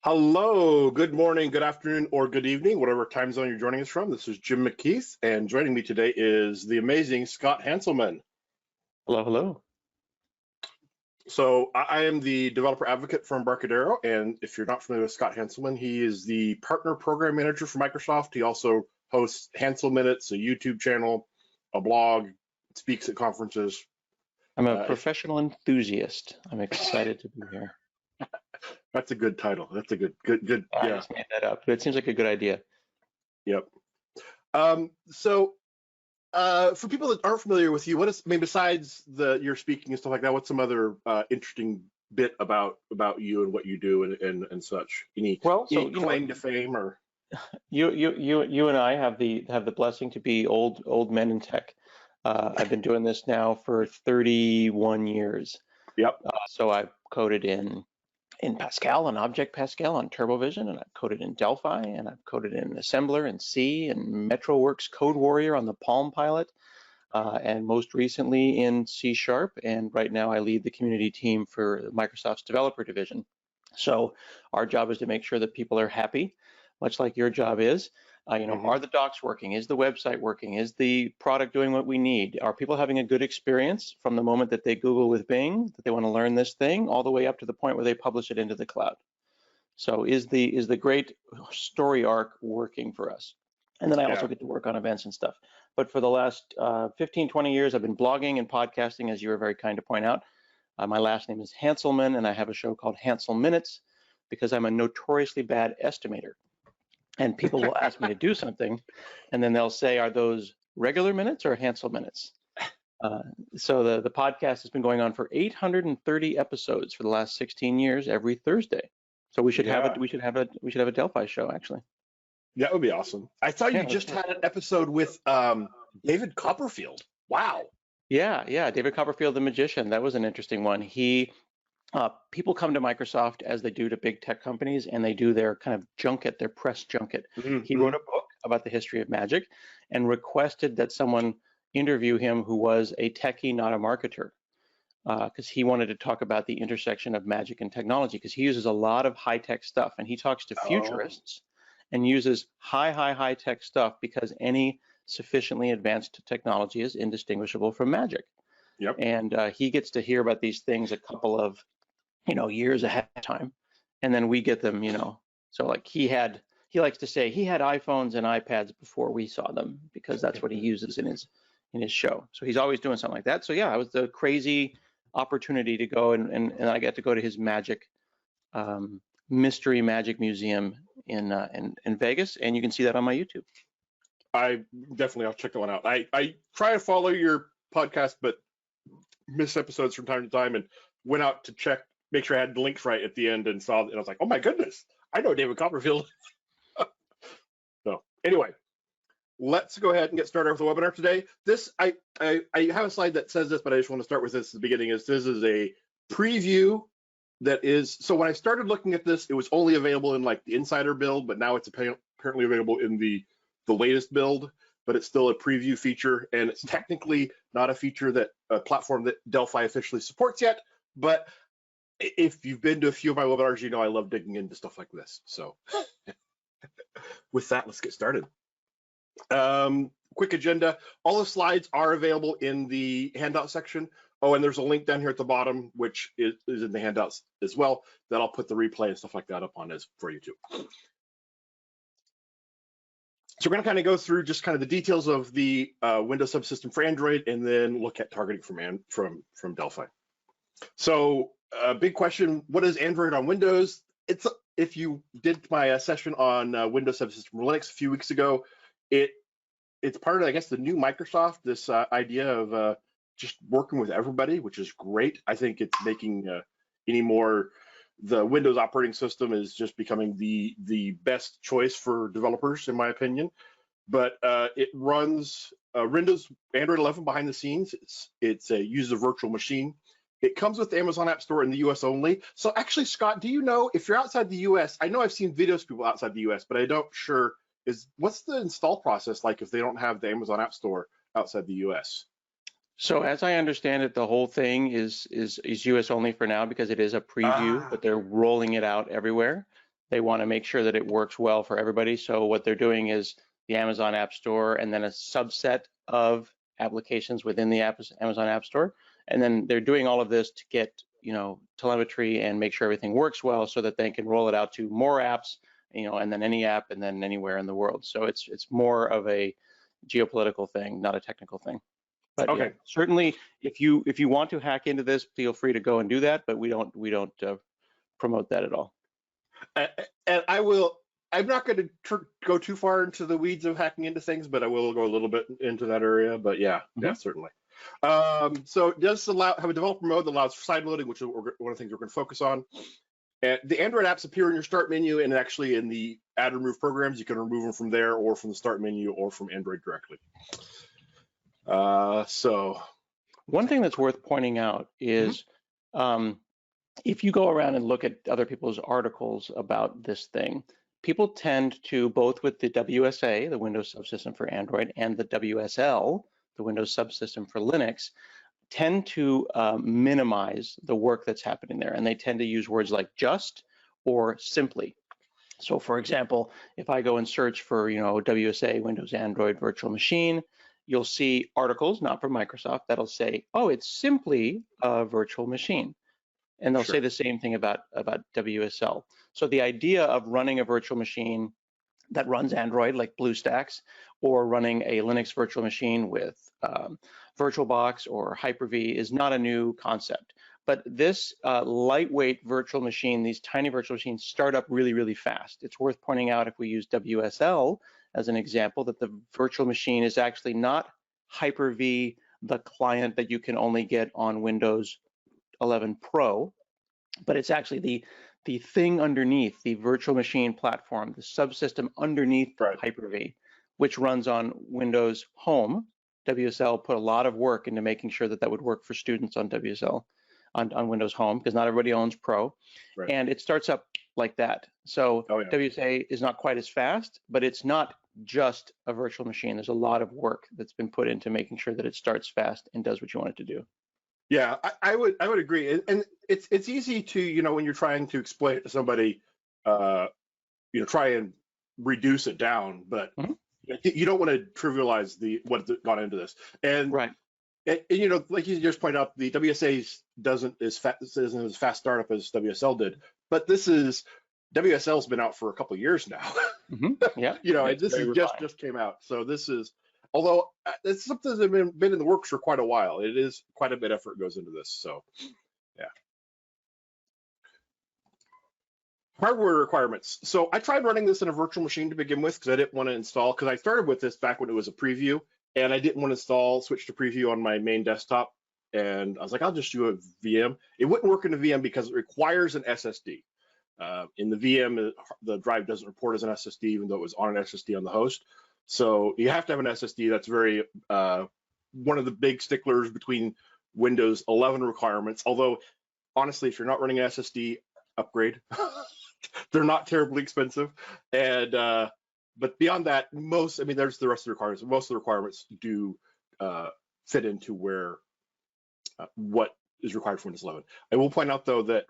Hello, good morning, good afternoon, or good evening, whatever time zone you're joining us from. This is Jim McKeeth, and joining me today is the amazing Scott Hanselman. Hello, hello. So I am the developer advocate for Embarcadero, and if you're not familiar with Scott Hanselman, he is the partner program manager for Microsoft. He also hosts Hansel Minutes, a YouTube channel, a blog, speaks at conferences. I'm a professional enthusiast. I'm excited to be here. That's a good title. That's a good. I just made that up, but it seems like a good idea. Yep. For people that aren't familiar with you, what is, I mean, besides your speaking and stuff like that, what's some other interesting bit about you and what you do and such? Any claim to fame or? You and I have the blessing to be old men in tech. I've been doing this now for 31 years. Yep. So I've coded in Pascal, on Object Pascal, on TurboVision, and I've coded in Delphi, and I've coded in Assembler and C, and MetroWorks Code Warrior on the Palm Pilot, and most recently in C#. And right now I lead the community team for Microsoft's developer division. So our job is to make sure that people are happy, much like your job is. Are the docs working? Is the website working? Is the product doing what we need? Are people having a good experience from the moment that they Google with Bing, that they want to learn this thing, all the way up to the point where they publish it into the cloud? So is the great story arc working for us? And then I also get to work on events and stuff. But for the last 15, 20 years, I've been blogging and podcasting, as you were very kind to point out. My last name is Hanselman, and I have a show called Hansel Minutes because I'm a notoriously bad estimator. And people will ask me to do something, and then they'll say, are those regular minutes or Hansel minutes? So the podcast has been going on for 830 episodes for the last 16 years, every Thursday. So we should have a Delphi show, actually. That would be awesome. I saw you just had an episode with David Copperfield. Wow. Yeah, David Copperfield, the magician. That was an interesting one. People come to Microsoft as they do to big tech companies, and they do their kind of junket, their press junket. He wrote a book about the history of magic and requested that someone interview him who was a techie, not a marketer, because he wanted to talk about the intersection of magic and technology, because he uses a lot of high-tech stuff, and he talks to futurists and uses high-tech stuff because any sufficiently advanced technology is indistinguishable from magic. Yep. And he gets to hear about these things a couple of years ahead of time, and then we get them, so like he likes to say he had iPhones and iPads before we saw them, because that's what he uses in his show. So he's always doing something like that. So yeah, it was the crazy opportunity to go and I got to go to his magic mystery magic museum in Vegas, and you can see that on my YouTube. I'll check that one out. I try to follow your podcast, but miss episodes from time to time, and went out to make sure I had the links right at the end, and saw it, and I was like, oh my goodness, I know David Copperfield. So anyway, let's go ahead and get started with the webinar today. I have a slide that says this, but I just want to start with this at the beginning. This is a preview that is, so when I started looking at this, it was only available in like the insider build, but now it's apparently available in the latest build, but it's still a preview feature, and it's technically not a platform that Delphi officially supports yet. But if you've been to a few of my webinars, you know I love digging into stuff like this. So with that, let's get started. Quick agenda. All the slides are available in the handout section. Oh, and there's a link down here at the bottom, which is in the handouts as well, that I'll put the replay and stuff like that up on for you too. So we're going to kind of go through just kind of the details of the Windows Subsystem for Android, and then look at targeting from Delphi. So big question, what is Android on Windows? If you did my session on Windows Subsystem for Linux a few weeks ago, it's part of, I guess, the new Microsoft, this idea of just working with everybody, which is great. I think it's making the Windows operating system is just becoming the best choice for developers, in my opinion. But it runs Windows Android 11 behind the scenes. It's uses a virtual machine. It comes with the Amazon App Store in the US only. So actually, Scott, do you know if you're outside the US? I know I've seen videos of people outside the US, but I don't sure what's the install process like if they don't have the Amazon App Store outside the US? So as I understand it, the whole thing is US only for now, because it is a preview, but they're rolling it out everywhere. They want to make sure that it works well for everybody. So what they're doing is the Amazon App Store and then a subset of applications within the Amazon App Store. And then they're doing all of this to get, telemetry and make sure everything works well so that they can roll it out to more apps, and then any app and then anywhere in the world. So it's more of a geopolitical thing, not a technical thing. But Okay. yeah, certainly if you want to hack into this, feel free to go and do that, but we don't promote that at all. And I'm not going to go too far into the weeds of hacking into things, but I will go a little bit into that area. But yeah, certainly. So it does have a developer mode that allows side loading, which is one of the things we're going to focus on. And the Android apps appear in your start menu, and actually in the add remove programs, you can remove them from there or from the start menu or from Android directly. So one thing that's worth pointing out is if you go around and look at other people's articles about this thing, people tend to, both with the WSA, the Windows Subsystem for Android, and the WSL, the Windows Subsystem for Linux, tend to minimize the work that's happening there. And they tend to use words like just or simply. So for example, if I go and search for, WSA, Windows Android Virtual Machine, you'll see articles, not from Microsoft, that'll say, oh, it's simply a virtual machine. And they'll say the same thing about WSL. So the idea of running a virtual machine that runs Android like BlueStacks, or running a Linux virtual machine with VirtualBox or Hyper-V is not a new concept. But this lightweight virtual machine, these tiny virtual machines start up really, really fast. It's worth pointing out, if we use WSL as an example, that the virtual machine is actually not Hyper-V, the client that you can only get on Windows 11 Pro, but it's actually the thing underneath, the virtual machine platform, the subsystem underneath Hyper-V, which runs on Windows Home. WSL put a lot of work into making sure that would work for students on WSL, on Windows Home, because not everybody owns Pro. And it starts up like that. So WSA is not quite as fast, but it's not just a virtual machine. There's a lot of work that's been put into making sure that it starts fast and does what you want it to do. Yeah, I would agree, and it's easy to, when you're trying to explain it to somebody, try and reduce it down, but you don't want to trivialize what's gone into this. And and like you just pointed out, the WSA isn't as fast startup as WSL did, but WSL's been out for a couple of years now. And this is just came out, so this is. Although it's something that's been in the works for quite a while. It is quite a bit of effort goes into this. So, yeah. Hardware requirements. So I tried running this in a virtual machine to begin with because I didn't want to install, because I started with this back when it was a preview, and I didn't want to switch to preview on my main desktop. And I was like, I'll just do a VM. It wouldn't work in the VM because it requires an SSD. In the VM, the drive doesn't report as an SSD, even though it was on an SSD on the host. So you have to have an SSD. That's very one of the big sticklers between Windows 11 requirements. Although, honestly, if you're not running an SSD, upgrade. They're not terribly expensive. And but beyond that, there's the rest of the requirements. Most of the requirements do fit into where what is required for Windows 11. I will point out though that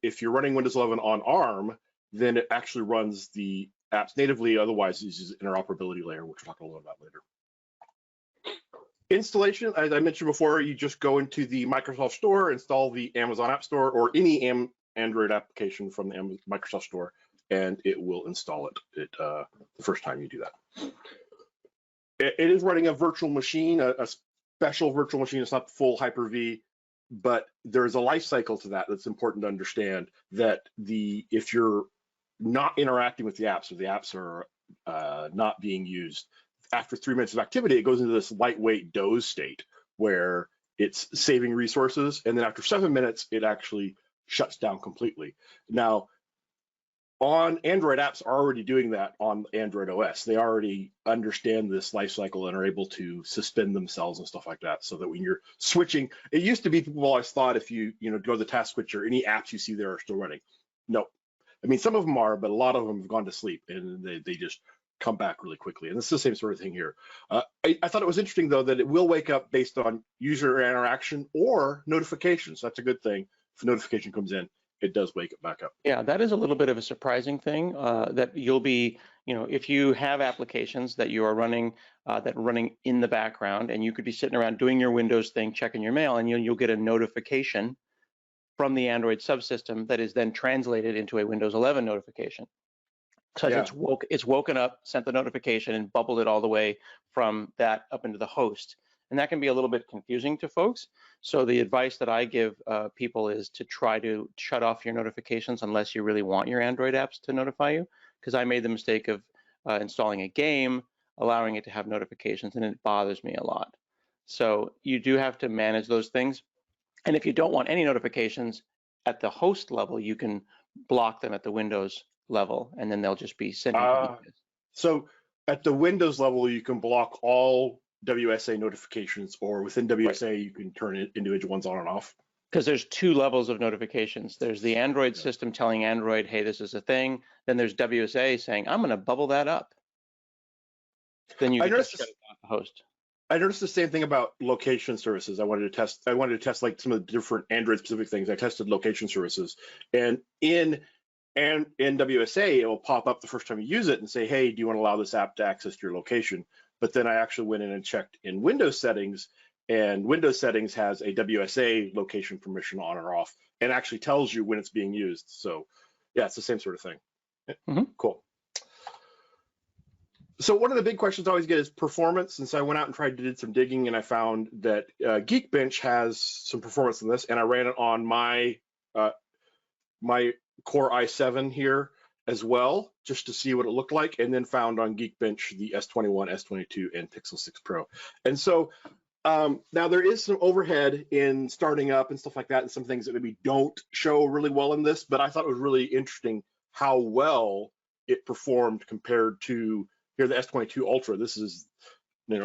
if you're running Windows 11 on ARM, then it actually runs the apps natively, otherwise it uses interoperability layer, which we'll talk a little about later. Installation, as I mentioned before, you just go into the Microsoft Store, install the Amazon App Store or any Android application from the Microsoft Store, and it will install it the first time you do that. It is running a virtual machine, a special virtual machine. It's not the full Hyper-V, but there's a life cycle to that that's important to understand, that if you're not interacting with the apps, or the apps are not being used, after 3 minutes of activity, it goes into this lightweight doze state where it's saving resources, and then after 7 minutes, it actually shuts down completely. Now, on Android, apps are already doing that on Android OS. They already understand this life cycle and are able to suspend themselves and stuff like that, so that when you're switching, it used to be people always thought if you go to the task switcher, any apps you see there are still running. No. Some of them are, but a lot of them have gone to sleep, and they just come back really quickly. And it's the same sort of thing here. I thought it was interesting, though, that it will wake up based on user interaction or notifications. That's a good thing. If a notification comes in, it does wake it back up. Yeah, that is a little bit of a surprising thing that you'll be, if you have applications that you are running that are running in the background, and you could be sitting around doing your Windows thing, checking your mail, and you'll get a notification from the Android subsystem that is then translated into a Windows 11 notification. Because it's woken up, sent the notification, and bubbled it all the way from that up into the host. And that can be a little bit confusing to folks. So the advice that I give people is to try to shut off your notifications unless you really want your Android apps to notify you. Because I made the mistake of installing a game, allowing it to have notifications, and it bothers me a lot. So you do have to manage those things. And if you don't want any notifications at the host level, you can block them at the Windows level, and then they'll just be sending to you. So at the Windows level, you can block all WSA notifications, or within WSA, you can turn individual ones on and off. Because there's two levels of notifications. There's the Android system telling Android, hey, this is a thing. Then there's WSA saying, I'm going to bubble that up. Then you can just shut it down the host. I noticed the same thing about location services. I wanted to test like some of the different Android specific things. I tested location services, and in WSA, it will pop up the first time you use it and say, hey, do you want to allow this app to access your location? But then I actually went in and checked in Windows settings, and Windows settings has a WSA location permission on or off, and actually tells you when it's being used. So yeah, it's the same sort of thing. Mm-hmm. Cool. So one of the big questions I always get is performance. And so I went out and did some digging, and I found that Geekbench has some performance in this, and I ran it on my my Core i7 here as well, just to see what it looked like, and then found on Geekbench the S21, S22, and Pixel 6 Pro. And so now there is some overhead in starting up and stuff like that, and some things that maybe don't show really well in this, but I thought it was really interesting how well it performed compared to here the S22 Ultra. This is,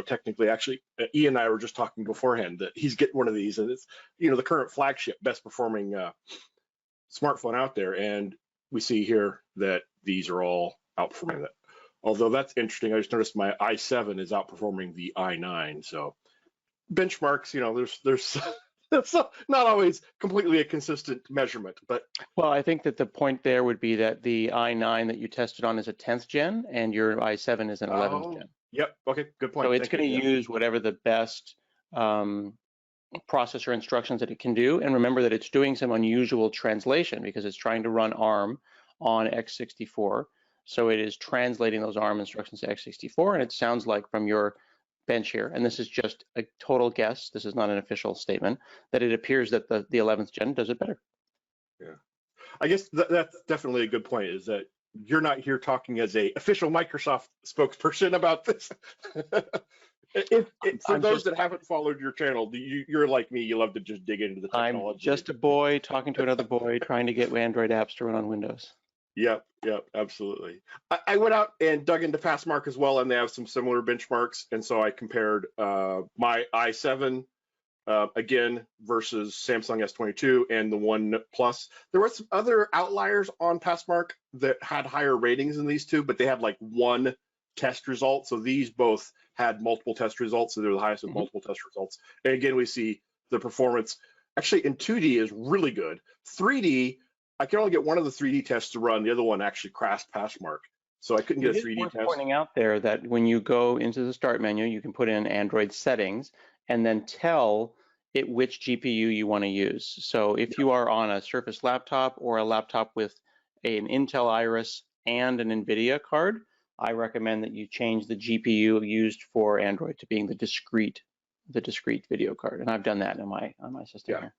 technically, actually, Ian and I were just talking beforehand that he's getting one of these, and it's, the current flagship, best performing smartphone out there, and we see here that these are all outperforming that. Although that's interesting, I just noticed my i7 is outperforming the i9. So benchmarks, there's that's not always completely a consistent measurement, but. Well, I think that the point there would be that the i9 that you tested on is a 10th gen, and your i7 is an 11th gen. Yep. Okay. Good point. So it's going to use whatever the best processor instructions that it can do. And remember that it's doing some unusual translation because it's trying to run ARM on x64. So it is translating those ARM instructions to x64. And it sounds like from your bench here, and this is just a total guess, this is not an official statement, that it appears that the 11th gen does it better. Yeah. I guess that's definitely a good point, is that you're not here talking as a official Microsoft spokesperson about this. For those that haven't followed your channel, you're like me, you love to just dig into the technology. I'm just a boy talking to another boy trying to get Android apps to run on Windows. Yep, absolutely. I went out and dug into Passmark as well, and they have some similar benchmarks. And so I compared my i7 again versus Samsung S22 and the One Plus. There were some other outliers on Passmark that had higher ratings than these two, but they had like one test result. So these both had multiple test results, so they're the highest of multiple test results. And again, we see the performance actually in 2D is really good. 3D, I can only get one of the 3D tests to run. The other one actually crashed Passmark, so I couldn't get a 3D test. It's pointing out there that when you go into the start menu, you can put in Android settings and then tell it which GPU you want to use. So if you are on a Surface laptop or a laptop with an Intel Iris and an NVIDIA card, I recommend that you change the GPU used for Android to being the discrete video card, and I've done that on my system here.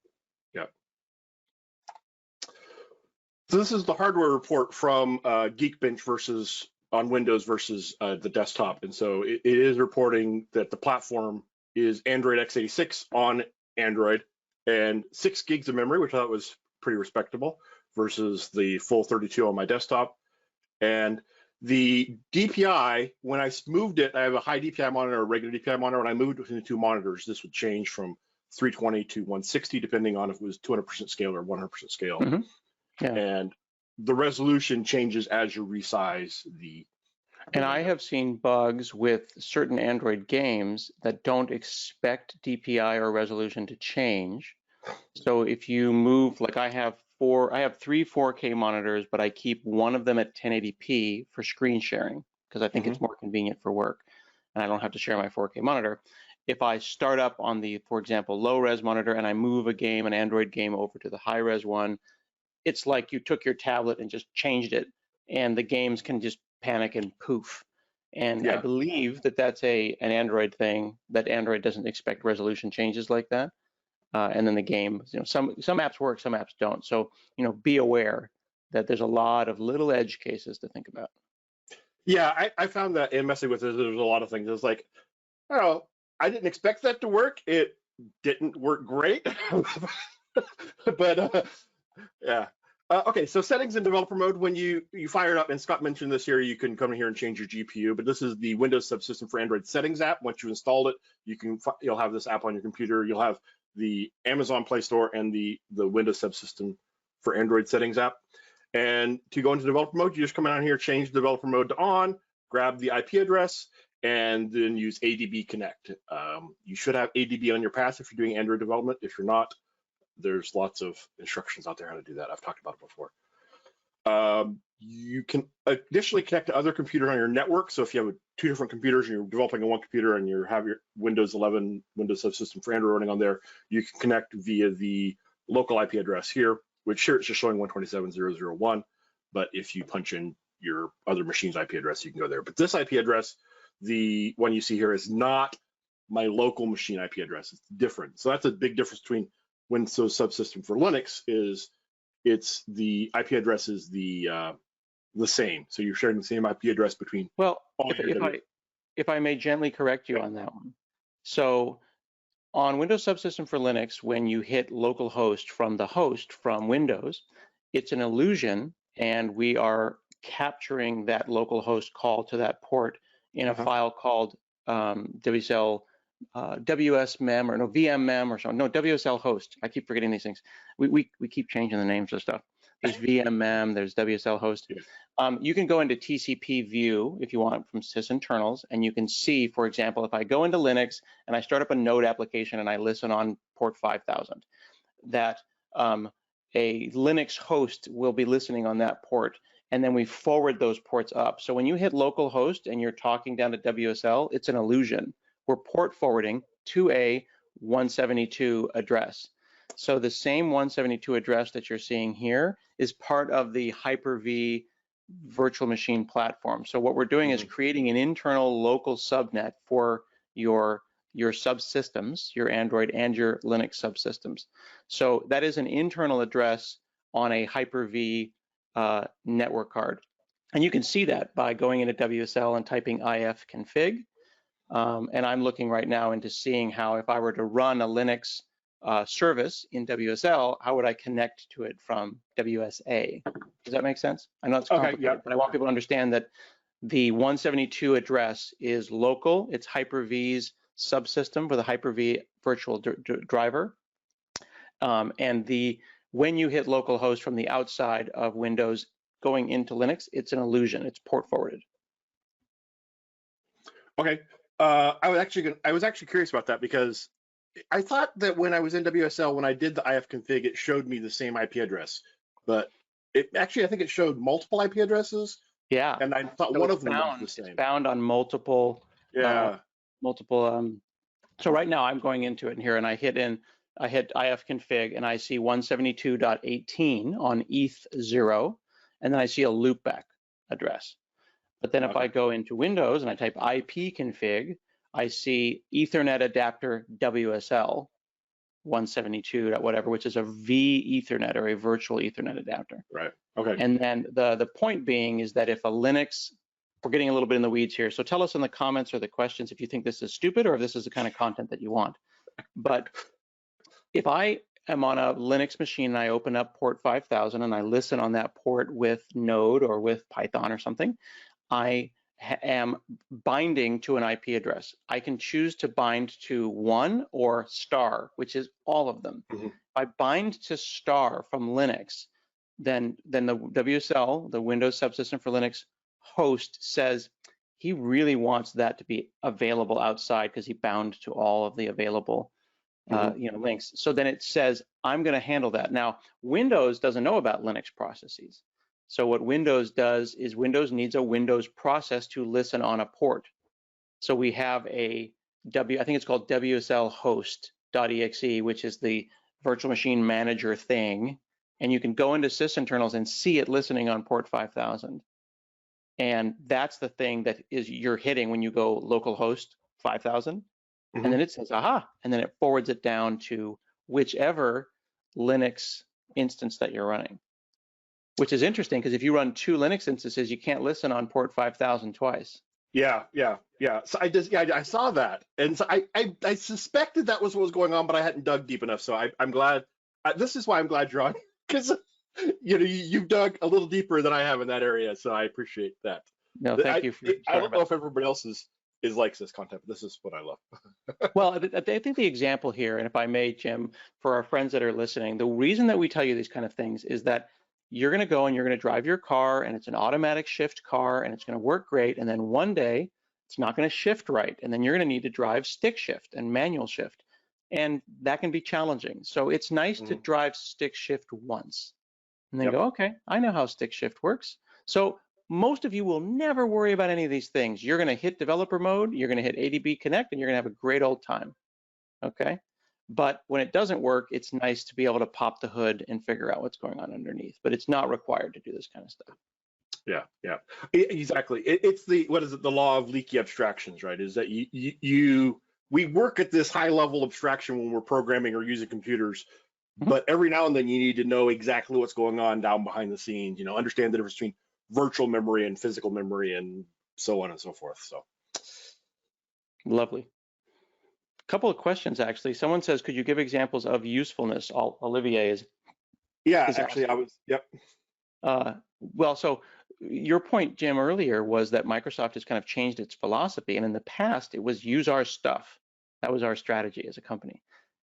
Yeah. So this is the hardware report from Geekbench versus on Windows versus the desktop, and so it is reporting that the platform is Android x86 on Android and 6 gigs of memory, which I thought was pretty respectable, versus the full 32 on my desktop. And the DPI, when I moved it, I have a high DPI monitor, a regular DPI monitor. When I moved between the two monitors, this would change from 320 to 160, depending on if it was 200% scale or 100% scale. Yeah. And the resolution changes as you resize the. And I have seen bugs with certain Android games that don't expect DPI or resolution to change. So if you move, like I have I have 3 4K monitors, but I keep one of them at 1080p for screen sharing because I think it's more convenient for work, and I don't have to share my 4K monitor. If I start up on the, for example, low res monitor and I move a game, an Android game, over to the high res one, it's like you took your tablet and just changed it, and the games can just panic and poof. And I believe that that's an Android thing, that Android doesn't expect resolution changes like that. And then the game, some apps work, some apps don't. So, be aware that there's a lot of little edge cases to think about. Yeah, I found that in messing with it, there's a lot of things. It's like, oh, I didn't expect that to work. It didn't work great. But yeah. Okay, so settings in developer mode, when you fire it up, and Scott mentioned this here, you can come in here and change your GPU, but this is the Windows Subsystem for Android settings app. Once you installed it, you'll have this app on your computer. You'll have the Amazon Play Store and the Windows Subsystem for Android settings app. And to go into developer mode, you just come out here, change developer mode to on, grab the IP address, and then use ADB Connect. You should have ADB on your path if you're doing Android development. If you're not, there's lots of instructions out there how to do that. I've talked about it before. You can additionally connect to other computers on your network. So if you have 2 different computers and you're developing on one computer and you have your Windows 11 Windows Subsystem for Android running on there, you can connect via the local IP address here, which here it's just showing 127.0.0.1. But if you punch in your other machine's IP address, you can go there. But this IP address, the one you see here, is not my local machine IP address. It's different. So that's a big difference between Windows Subsystem for Linux. Is it's the IP address is the same. So you're sharing the same IP address between. Well, if I may gently correct you on that one. So on Windows Subsystem for Linux, when you hit localhost from the host from Windows, it's an illusion, and we are capturing that localhost call to that port in a file called WSL WSMem or no VMM or something. No, WSL host. I keep forgetting these things. We keep changing the names of stuff. There's VMM, there's WSL host. You can go into TCP view if you want from sysinternals, and you can see, for example, if I go into Linux and I start up a node application and I listen on port 5000, that a Linux host will be listening on that port, and then we forward those ports up. So when you hit localhost and you're talking down to WSL, it's an illusion. We're port forwarding to a 172 address. So the same 172 address that you're seeing here is part of the Hyper-V virtual machine platform. So what we're doing is creating an internal local subnet for your subsystems, your Android and your Linux subsystems. So that is an internal address on a Hyper-V network card. And you can see that by going into WSL and typing ifconfig. And I'm looking right now into seeing how, if I were to run a Linux service in WSL, how would I connect to it from WSA? Does that make sense? I know it's complicated, but I want people to understand that the 172 address is local. It's Hyper-V's subsystem for the Hyper-V virtual driver. And when you hit localhost from the outside of Windows going into Linux, it's an illusion. It's port forwarded. Okay. I was actually curious about that, because I thought that when I was in WSL, when I did the ifconfig, it showed me the same IP address, but I think it showed multiple IP addresses. Yeah. And I thought one of them was the same. It's bound on multiple. Yeah. So right now I'm going into it in here, and I hit ifconfig, and I see 172.18 on ETH0, and then I see a loopback address. But then if I go into Windows and I type ipconfig, I see Ethernet adapter WSL 172. whatever, which is a V Ethernet or a virtual Ethernet adapter. Right. Okay. And then the point being is that if a Linux, we're getting a little bit in the weeds here, so tell us in the comments or the questions if you think this is stupid or if this is the kind of content that you want. But if I am on a Linux machine and I open up port 5000 and I listen on that port with Node or with Python or something, I am binding to an IP address. I can choose to bind to 1 or star, which is all of them. If I bind to star from Linux, then the WSL, the Windows Subsystem for Linux host, says he really wants that to be available outside because he bound to all of the available links. So then it says, I'm going to handle that. Now, Windows doesn't know about Linux processes. So what Windows does is Windows needs a Windows process to listen on a port. So we have I think it's called WSL host.exe, which is the virtual machine manager thing. And you can go into sysinternals and see it listening on port 5000. And that's the thing that you're hitting when you go localhost 5000. And then it says, aha, and then it forwards it down to whichever Linux instance that you're running, which is interesting because if you run 2 Linux instances, you can't listen on port 5000 twice. Yeah. So I saw that, and so I suspected that was what was going on, but I hadn't dug deep enough. So I'm glad. This is why I'm glad you're on, because you've dug a little deeper than I have in that area. So I appreciate that. No, thank you. I don't know if everybody else is likes this content, but this is what I love. Well, I think the example here, and if I may, Jim, for our friends that are listening, the reason that we tell you these kind of things is that you're going to go and you're going to drive your car, and it's an automatic shift car, and it's going to work great. And then one day it's not going to shift right. And then you're going to need to drive stick shift and manual shift. And that can be challenging. So it's nice to drive stick shift once and then go, okay, I know how stick shift works. So most of you will never worry about any of these things. You're going to hit developer mode, you're going to hit ADB Connect, and you're going to have a great old time. Okay. But when it doesn't work, it's nice to be able to pop the hood and figure out what's going on underneath. But it's not required to do this kind of stuff. Yeah, exactly. It's the law of leaky abstractions, right? Is that we work at this high level abstraction when we're programming or using computers, but every now and then you need to know exactly what's going on down behind the scenes. Understand the difference between virtual memory and physical memory and so on and so forth. So lovely. A couple of questions, actually. Someone says, could you give examples of usefulness? Olivier is. Yeah, actually, I was, yep. Well, so your point, Jim, earlier was that Microsoft has kind of changed its philosophy. And in the past, it was use our stuff. That was our strategy as a company.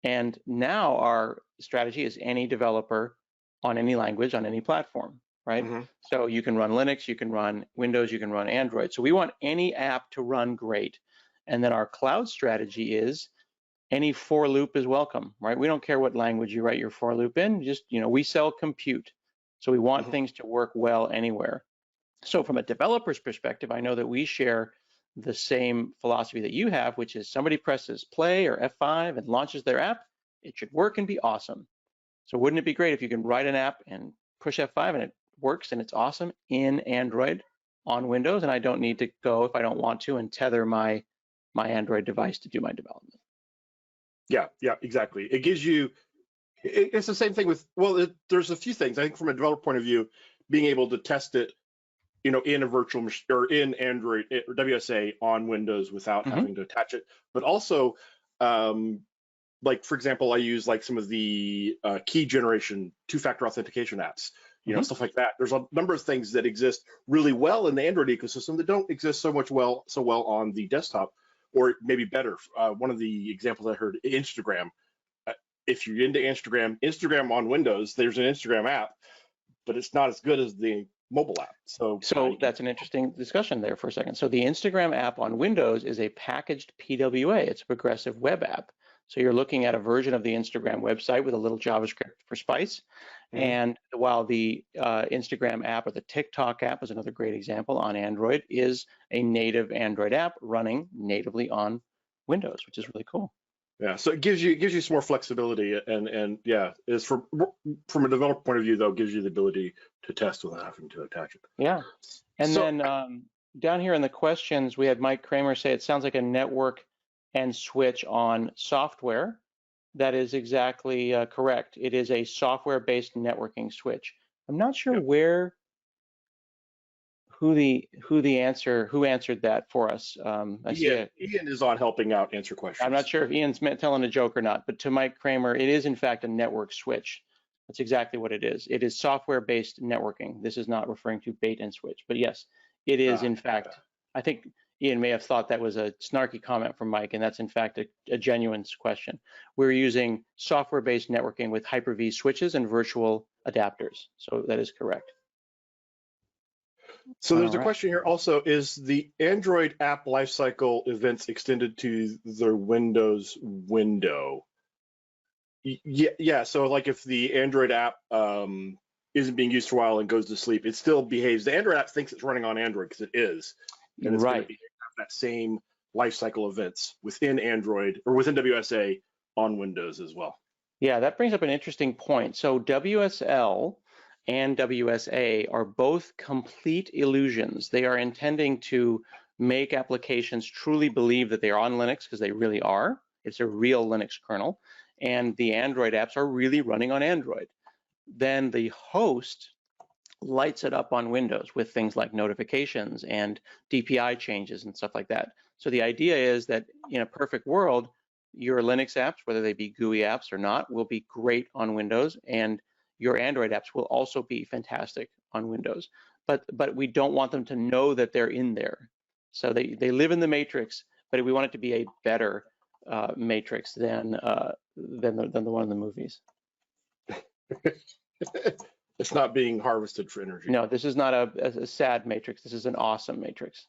And now our strategy is any developer on any language, on any platform, right? So you can run Linux, you can run Windows, you can run Android. So we want any app to run great. And then our cloud strategy is any for loop is welcome, right? We don't care what language you write your for loop in, just, we sell compute. So we want things to work well anywhere. So from a developer's perspective, I know that we share the same philosophy that you have, which is somebody presses play or F5 and launches their app, it should work and be awesome. So wouldn't it be great if you can write an app and push F5 and it works and it's awesome in Android on Windows, and I don't need to go, if I don't want to, and tether my Android device to do my development. Yeah, exactly. It gives you, it's the same thing with, there's a few things. I think from a developer point of view, being able to test it, in a virtual machine or in Android or WSA on Windows without having to attach it. But also, like, for example, I use like some of the key generation 2-factor authentication apps, stuff like that. There's a number of things that exist really well in the Android ecosystem that don't exist so well on the desktop, or maybe better. One of the examples I heard, Instagram. If you're into Instagram on Windows, there's an Instagram app, but it's not as good as the mobile app. So that's an interesting discussion there for a second. So the Instagram app on Windows is a packaged PWA. It's a progressive web app. So you're looking at a version of the Instagram website with a little JavaScript for spice. And while the Instagram app or the TikTok app is another great example on Android, is a native Android app running natively on Windows, which is really cool. Yeah, so it gives you some more flexibility, and is from a developer point of view, though, gives you the ability to test without having to attach it. Yeah, and then down here in the questions, we had Mike Kramer say it sounds like a network and switch on software. That is exactly correct. It is a software-based networking switch. I'm not sure who answered that for us. Ian is on helping out answer questions. I'm not sure if Ian's telling a joke or not, but to Mike Kramer, it is in fact a network switch. That's exactly what it is. It is software-based networking. This is not referring to bait and switch, but yes, it is in fact. I think Ian may have thought that was a snarky comment from Mike, and that's in fact a genuine question. We're using software-based networking with Hyper-V switches and virtual adapters. So that is correct. So there's a question here also, is the Android app lifecycle events extended to the Windows window? Yeah. So like if the Android app isn't being used for a while and goes to sleep, it still behaves. The Android app thinks it's running on Android because it is, and it's going to Right. have that same life cycle events within Android or within WSA on Windows as well. Yeah, that brings up an interesting point. So WSL and WSA are both complete illusions. They are intending to make applications truly believe that they are on Linux, because they really are. It's a real Linux kernel. And the Android apps are really running on Android. Then the host lights it up on Windows with things like notifications and DPI changes and stuff like that. So the idea is that in a perfect world, your Linux apps, whether they be GUI apps or not, will be great on Windows, and your Android apps will also be fantastic on Windows. But we don't want them to know that they're in there. So they live in the matrix, but we want it to be a better matrix than the one in the movies. It's not being harvested for energy. No, this is not a sad matrix. This is an awesome matrix.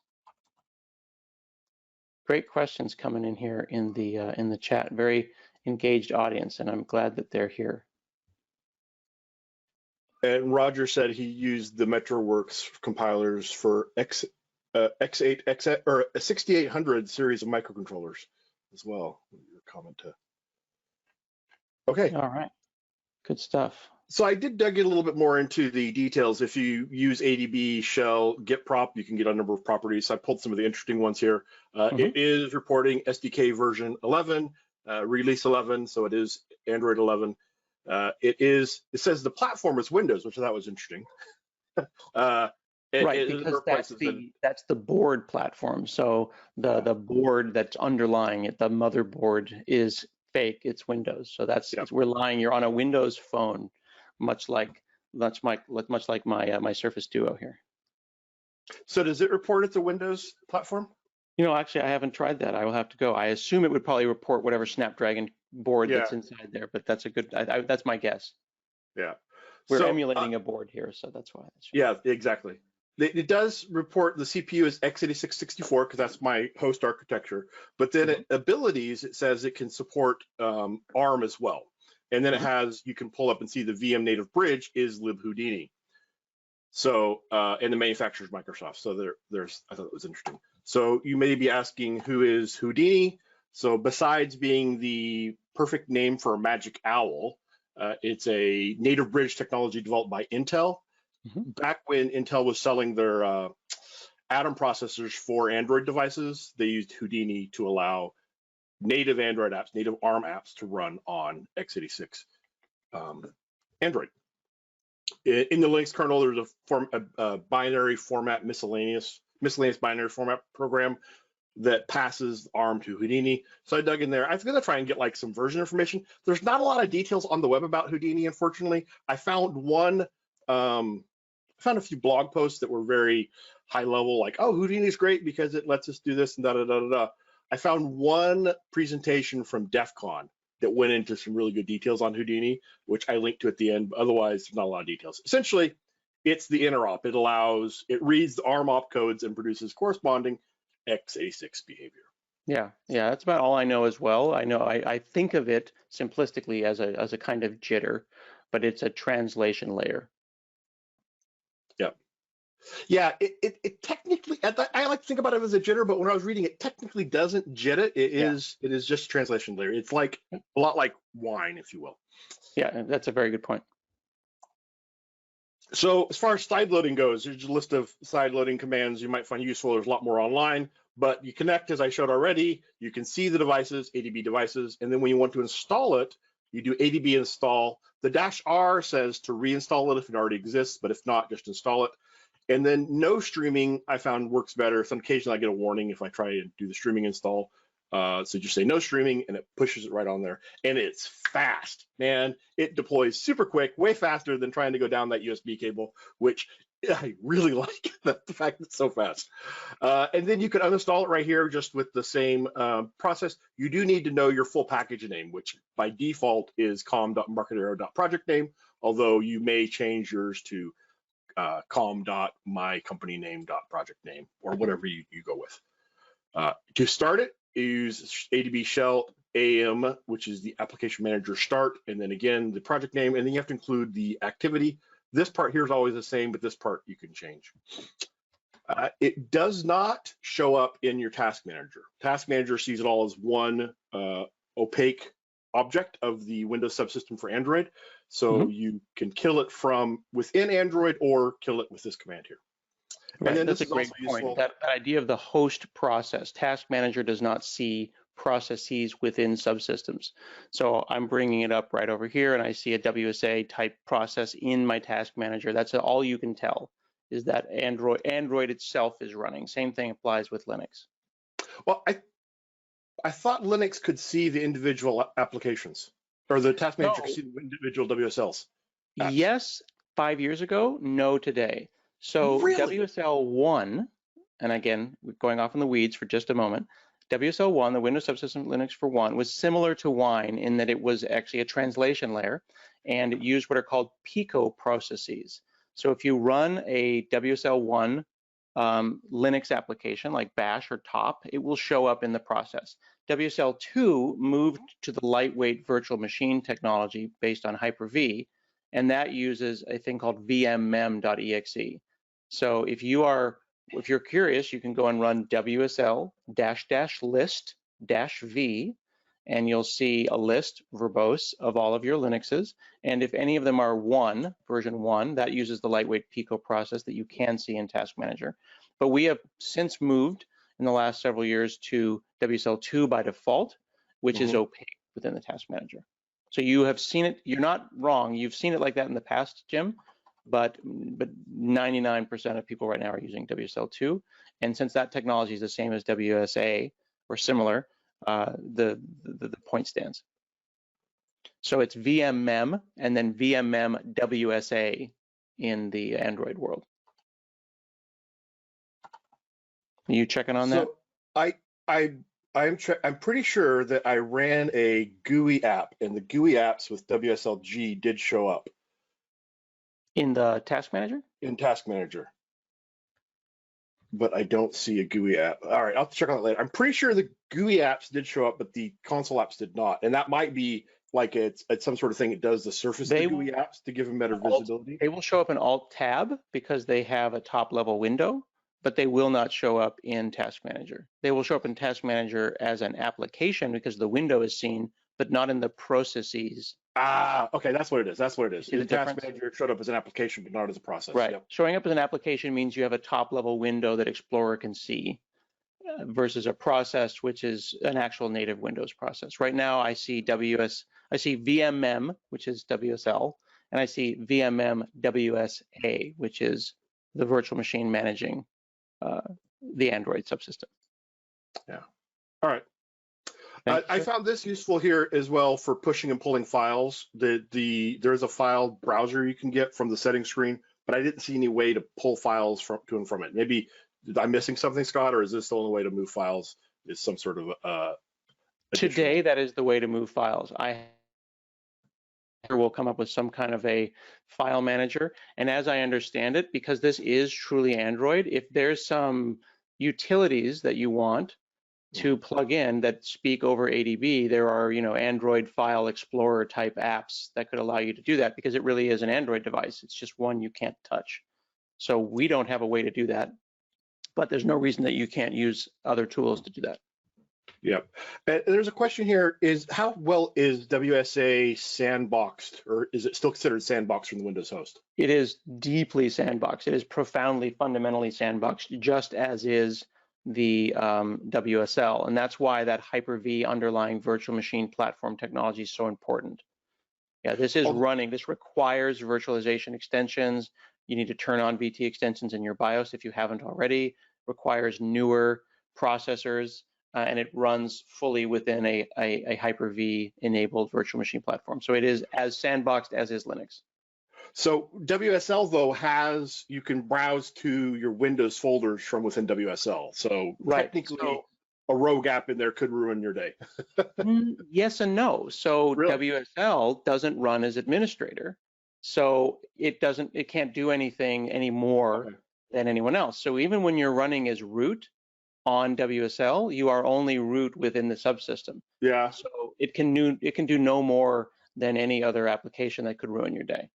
Great questions coming in here in the chat. Very engaged audience, and I'm glad that they're here. And Roger said he used the MetroWorks compilers for X8 or a 6800 series of microcontrollers as well. Your comment to. Okay. All right. Good stuff. So I did dig in a little bit more into the details. If you use ADB shell git prop, you can get a number of properties. I pulled some of the interesting ones here. It is reporting SDK version 11, release 11, so it is Android 11. It says the platform is Windows, which I thought was interesting. Right, because that's the board platform. So the board that's underlying it, the motherboard, is fake. It's Windows. So we're lying. You're on a Windows phone, much like my Surface Duo here. So does it report it's a Windows platform? Actually, I haven't tried that. I will have to go. I assume it would probably report whatever Snapdragon board that's inside there, but that's a good. That's my guess. Yeah. We're emulating a board here, so that's why. Yeah, exactly. It does report the CPU as x86-64 because that's my host architecture. But then abilities, it says it can support ARM as well. And then it has, you can pull up and see the VM native bridge is libhoudini. So, and the manufacturer is Microsoft. So there's, I thought it was interesting. So you may be asking, who is Houdini? So besides being the perfect name for a magic owl, it's a native bridge technology developed by Intel. Back when Intel was selling their Atom processors for Android devices, they used Houdini to allow native Android apps, native ARM apps to run on x86 Android. In the Linux kernel, there's a binary format miscellaneous binary format program that passes ARM to Houdini. So I dug in there. I was going to try and get like some version information. There's not a lot of details on the web about Houdini, unfortunately. I found a few blog posts that were very high level, like, oh, Houdini is great because it lets us do this and da da da da da. I found one presentation from DEF CON that went into some really good details on Houdini, which I linked to at the end, but otherwise there's not a lot of details. Essentially, it's the interop. It reads the ARM opcodes and produces corresponding x86 behavior. Yeah, that's about all I know as well. I think of it simplistically as a kind of jitter, but it's a translation layer. Yeah, it technically, I like to think about it as a jitter, but when I was reading it, technically doesn't jitter. It is just a translation layer. It's like a lot like wine, if you will. Yeah, that's a very good point. So as far as sideloading goes, there's a list of sideloading commands you might find useful. There's a lot more online, but you connect, as I showed already, you can see the devices, ADB devices, and then when you want to install it, you do ADB install. The -R says to reinstall it if it already exists, but if not, just install it. And then no streaming, I found works better. So occasionally I get a warning if I try to do the streaming install. So just say no streaming and it pushes it right on there. And it's fast, man. It deploys super quick, way faster than trying to go down that USB cable, which I really like the fact that it's so fast. And then you can uninstall it right here just with the same process. You do need to know your full package name, which by default is com.embarcadero.project name, although you may change yours to com.mycompanyname.project name or whatever you go with. To start it, use ADB shell .am, which is the application manager start, and then again the project name, and then you have to include the activity. This part here is always the same, but this part you can change. It does not show up in your task manager. Task manager sees it all as one opaque object of the Windows subsystem for Android. So you can kill it from within Android or kill it with this command here. Right, and then that's this a great point. That idea of the host process, task manager does not see processes within subsystems. So I'm bringing it up right over here and I see a WSA type process in my task manager. That's all you can tell is that Android itself is running. Same thing applies with Linux. Well, I thought Linux could see the individual applications, or the task manager could see the individual WSLs. Yes, 5 years ago, no today. So really? WSL1, and again, we're going off in the weeds for just a moment, WSL1, the Windows Subsystem Linux for One, was similar to Wine in that it was actually a translation layer, and it used what are called Pico processes. So if you run a WSL1 Linux application like Bash or Top, it will show up in the process. WSL2 moved to the lightweight virtual machine technology based on Hyper-V, and that uses a thing called vmmem.exe. So if you're curious, you can go and run WSL-list-v, and you'll see a list verbose of all of your Linuxes. And if any of them are version 1, that uses the lightweight Pico process that you can see in Task Manager. But we have since moved in the last several years to WSL2 by default, which is opaque within the Task Manager. So you have seen it, you're not wrong, you've seen it like that in the past, Jim, but 99% of people right now are using WSL2. And since that technology is the same as WSA or similar, the point stands. So it's VMM and then VMM WSA in the Android world. Are you checking on that? I'm pretty sure that I ran a GUI app, and the GUI apps with WSLG did show up. In the Task Manager? In Task Manager. But I don't see a GUI app. All right, I'll check on that later. I'm pretty sure the GUI apps did show up, but the console apps did not. And that might be like it's some sort of thing it does the surface of the GUI apps to give them better visibility. They will show up in Alt-Tab because they have a top-level window, but they will not show up in Task Manager. They will show up in Task Manager as an application because the window is seen, but not in the processes. Ah, okay, that's what it is. That's what it is. In Task Manager, it showed up as an application, but not as a process. Right. Yep. Showing up as an application means you have a top-level window that Explorer can see versus a process, which is an actual native Windows process. Right now, I see VMM, which is WSL, and I see VMM WSA, which is the virtual machine managing the Android subsystem. Yeah. All right. I found this useful here as well for pushing and pulling files. There's a file browser you can get from the settings screen, but I didn't see any way to pull files to and from it. Maybe I'm missing something, Scott, or is this the only way to move files? Is some sort of Today, that is the way to move files. Will come up with some kind of a file manager, and as I understand it, because this is truly Android, if there's some utilities that you want to plug in that speak over ADB, there are, Android File Explorer type apps that could allow you to do that because it really is an Android device. It's just one you can't touch. So we don't have a way to do that, but there's no reason that you can't use other tools to do that. Yep. And there's a question here, how well is WSA sandboxed, or is it still considered sandboxed from the Windows host? It is deeply sandboxed. It is profoundly, fundamentally sandboxed, just as is the WSL. And that's why that Hyper-V underlying virtual machine platform technology is so important. Yeah, this is running. This requires virtualization extensions. You need to turn on VT extensions in your BIOS if you haven't already. Requires newer processors. And it runs fully within a Hyper-V enabled virtual machine platform. So it is as sandboxed as is Linux. So WSL though you can browse to your Windows folders from within WSL. So technically a rogue app in there could ruin your day. Yes and no. So really? WSL doesn't run as administrator. So it can't do anything any more than anyone else. So even when you're running as root, on WSL, you are only root within the subsystem. Yeah. So it can do no more than any other application that could ruin your day.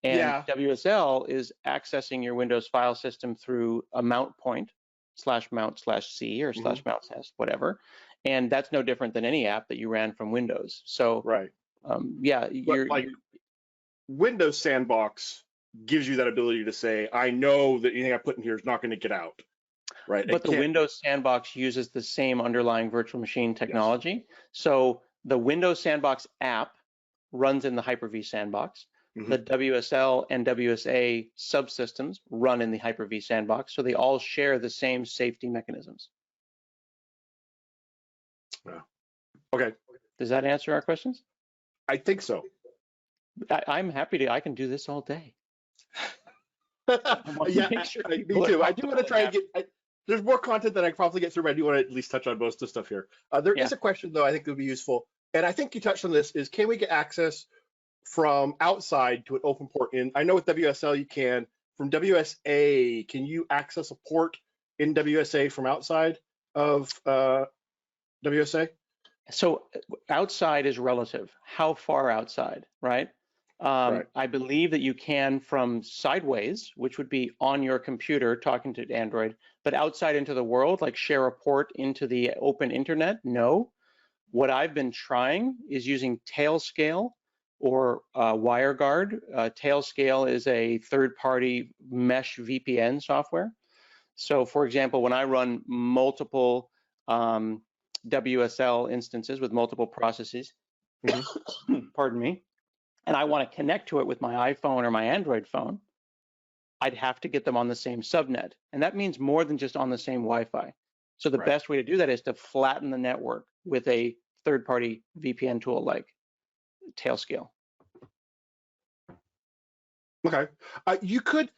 And Yeah. WSL is accessing your Windows file system through a mount point /mount/c or /mount/ whatever. And that's no different than any app that you ran from Windows. So Right. yeah, Windows Sandbox gives you that ability to say, I know that anything I put in here is not going to get out. Right. But the Windows Sandbox uses the same underlying virtual machine technology. Yes. So the Windows Sandbox app runs in the Hyper-V Sandbox. The WSL and WSA subsystems run in the Hyper-V Sandbox, so they all share the same safety mechanisms. Yeah. Okay. Does that answer our questions? I think so. I'm happy to. I can do this all day. Yeah, me too. I do want to try and get. There's more content that I can probably get through, but I do want to at least touch on most of the stuff here. There is a question though I think that would be useful, and I think you touched on this. Is can we get access from outside to an open port in? I know with WSL you can. From WSA, can you access a port in WSA from outside of WSA? So outside is relative. How far outside, right? Right. I believe that you can from sideways, which would be on your computer talking to Android, but outside into the world, like share a port into the open internet, no. What I've been trying is using Tailscale or WireGuard. Tailscale is a third-party mesh VPN software. So for example, when I run multiple WSL instances with multiple processes, pardon me, and I want to connect to it with my iPhone or my Android phone, I'd have to get them on the same subnet. And that means more than just on the same Wi-Fi. So the best way to do that is to flatten the network with a third-party VPN tool like Tailscale. Okay. You could,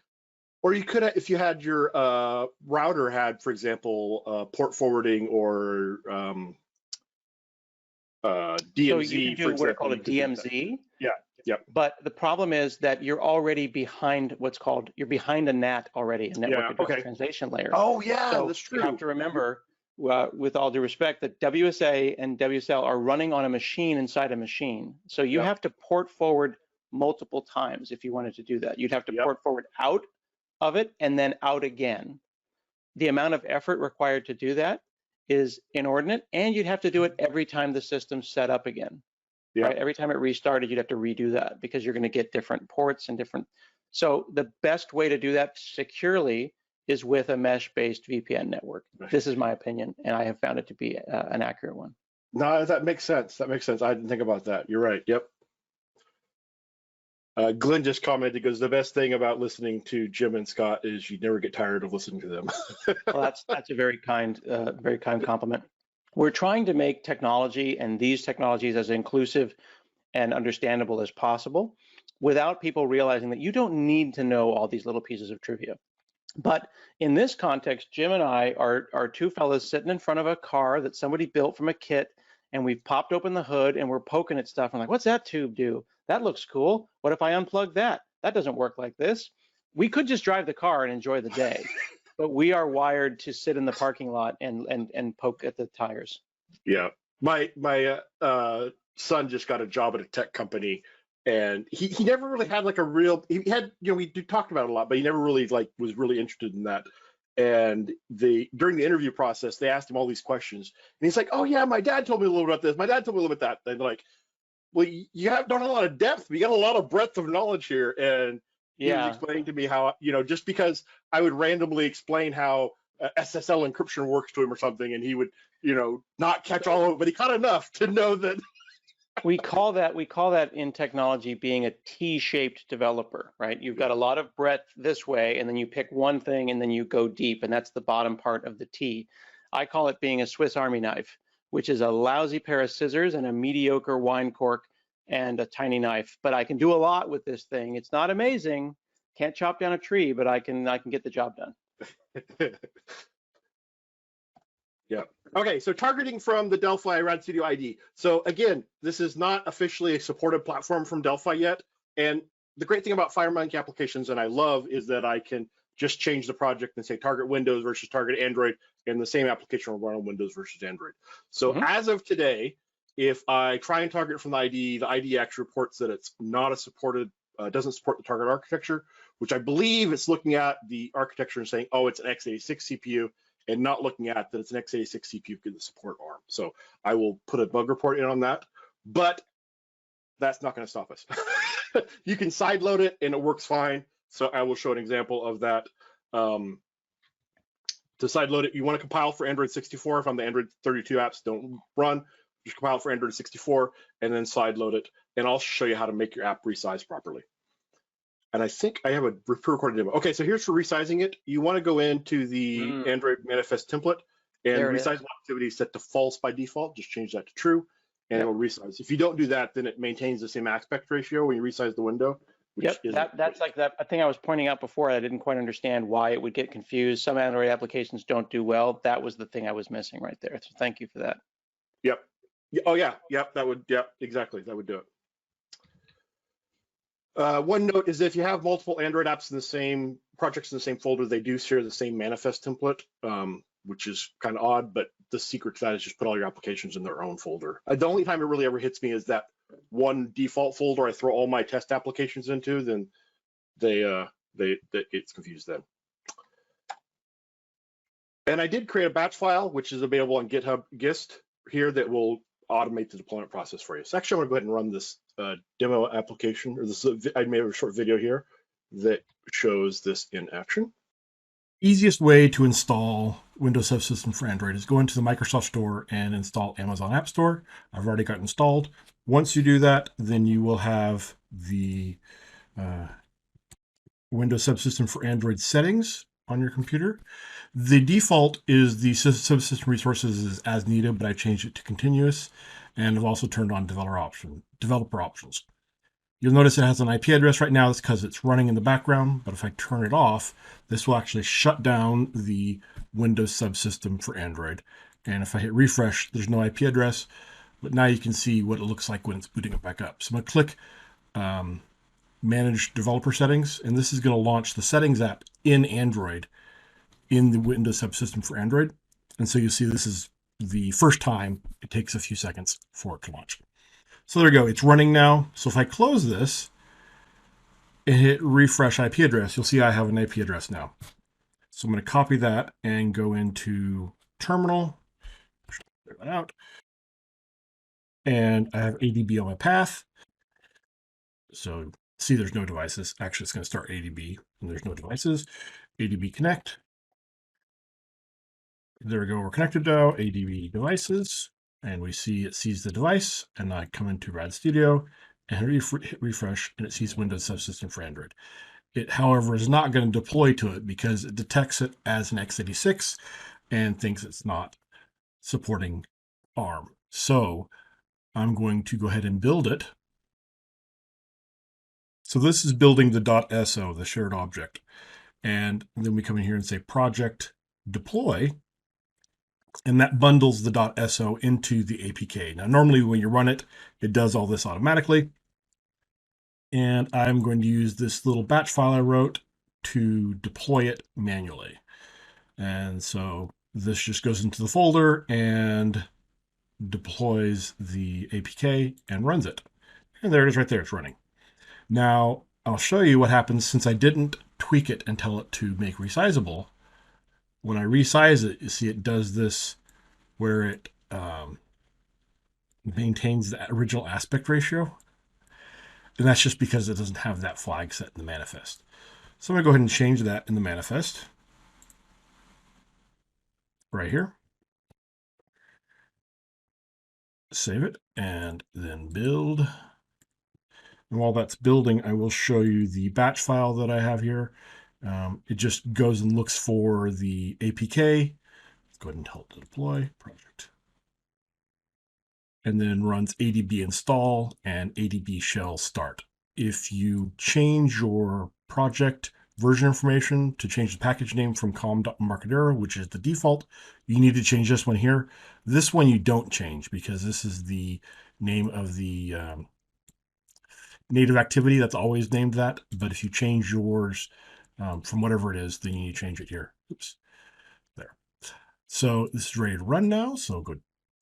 if you had your router had, for example, port forwarding or DMZ, so you can do what are called a DMZ. Yeah. Yep. But the problem is that you're already behind you're behind a NAT already, a network address translation layer. Oh yeah, so that's true. You have to remember, with all due respect, that WSA and WSL are running on a machine inside a machine. So you have to port forward multiple times if you wanted to do that. You'd have to port forward out of it and then out again. The amount of effort required to do that is inordinate, and you'd have to do it every time the system's set up again. Yeah. Right? Every time it restarted, you'd have to redo that because you're going to get different ports and different. So the best way to do that securely is with a mesh-based VPN network. This is my opinion, and I have found it to be an accurate one. No, that makes sense. That makes sense. I didn't think about that. You're right. Yep. Glenn just commented, he goes, the best thing about listening to Jim and Scott is you never get tired of listening to them. Well, that's a very kind compliment. We're trying to make technology and these technologies as inclusive and understandable as possible without people realizing that you don't need to know all these little pieces of trivia. But in this context, Jim and I are two fellas sitting in front of a car that somebody built from a kit, and we've popped open the hood and we're poking at stuff. I'm like, what's that tube do? That looks cool. What if I unplug that? That doesn't work like this. We could just drive the car and enjoy the day. But we are wired to sit in the parking lot and poke at the tires. Yeah, my son just got a job at a tech company, and he never really had like a real. He had, we talked about it a lot, but he never really was really interested in that. And during the interview process, they asked him all these questions, and he's like, "Oh yeah, my dad told me a little about this. My dad told me a little bit that." And they're like, "Well, you have not a lot of depth. You got a lot of breadth of knowledge here." And he was explaining to me how, just because I would randomly explain how SSL encryption works to him or something, and he would, not catch all of it, but he caught enough to know that. we call that in technology being a T-shaped developer, right? You've got a lot of breadth this way, and then you pick one thing and then you go deep, and that's the bottom part of the T. I call it being a Swiss Army knife, which is a lousy pair of scissors and a mediocre wine cork and a tiny knife. But I can do a lot with this thing. It's not amazing. Can't chop down a tree, but I can get the job done. Yeah. Okay, so targeting from the Delphi Rad Studio ID. So again, this is not officially a supported platform from Delphi yet. And the great thing about FireMonkey applications, and I love, is that I can just change the project and say target Windows versus target Android, and the same application will run on Windows versus Android. So as of today, if I try and target from the IDE actually reports that it's not a supported, doesn't support the target architecture, which I believe it's looking at the architecture and saying, oh, it's an x86 CPU, and not looking at that it's an x86 CPU because support ARM. So I will put a bug report in on that, but that's not going to stop us. You can sideload it and it works fine. So I will show an example of that. To sideload it, you want to compile for Android 64. If on the Android 32 apps don't run, just compile it for Android 64 and then sideload it. And I'll show you how to make your app resize properly. And I think I have a pre-recorded demo. Okay, so here's for resizing it. You want to go into the Android manifest template and resize activity set to false by default. Just change that to true and it'll resize. If you don't do that, then it maintains the same aspect ratio when you resize the window. That's like that. I think I was pointing out before, I didn't quite understand why it would get confused. Some Android applications don't do well. That was the thing I was missing right there. So thank you for that. Yep. Oh yeah. Yep. That would. Yep. Exactly. That would do it. One note is if you have multiple Android apps in the same projects in the same folder, they do share the same manifest template, which is kind of odd. But the secret to that is just put all your applications in their own folder. The only time it really ever hits me is that one default folder I throw all my test applications into, then it's confused then. And I did create a batch file, which is available on GitHub Gist here that will automate the deployment process for you. So actually, I'm gonna go ahead and run this demo application, or this. I made a short video here that shows this in action. Easiest way to install Windows Subsystem for Android is go into the Microsoft Store and install Amazon App Store. I've already got installed. Once you do that, then you will have the Windows Subsystem for Android settings on your computer. The default is the subsystem resources is as needed, but I changed it to continuous, and I've also turned on developer options. You'll notice it has an IP address right now. That's because it's running in the background, but if I turn it off, this will actually shut down the Windows Subsystem for Android. And if I hit refresh, there's no IP address, but now you can see what it looks like when it's booting it back up. So I'm going to click Manage Developer Settings, and this is going to launch the Settings app in Android in the Windows Subsystem for Android. And so you see this is the first time. It takes a few seconds for it to launch. So there we go, it's running now. So if I close this and hit refresh IP address, you'll see I have an IP address now. So I'm going to copy that and go into terminal, clear that out. And I have ADB on my path. So see there's no devices. Actually, it's going to start ADB and there's no devices. ADB connect. There we go, we're connected now, ADB devices. And we see it sees the device, and I come into Rad Studio and hit refresh, and it sees Windows Subsystem for Android. It, however, is not going to deploy to it because it detects it as an x86 and thinks it's not supporting ARM. So I'm going to go ahead and build it. So this is building the .so, the shared object. And then we come in here and say project deploy. And that bundles the .so into the APK. Now, normally when you run it, it does all this automatically. And I'm going to use this little batch file I wrote to deploy it manually. And so this just goes into the folder and deploys the APK and runs it. And there it is right there, it's running. Now, I'll show you what happens since I didn't tweak it and tell it to make resizable. When I resize it, you see it does this where it maintains the original aspect ratio. And that's just because it doesn't have that flag set in the manifest. So I'm going to go ahead and change that in the manifest right here. Save it and then build. And while that's building, I will show you the batch file that I have here. It just goes and looks for the APK. Let's go ahead and tell it to deploy project. And then runs ADB install and ADB shell start. If you change your project version information to change the package name from com.embarcadero, which is the default, you need to change this one here. This one you don't change because this is the name of the native activity. That's always named that. But if you change yours from whatever it is, then you need to change it here. Oops, there. So this is ready to run now. So go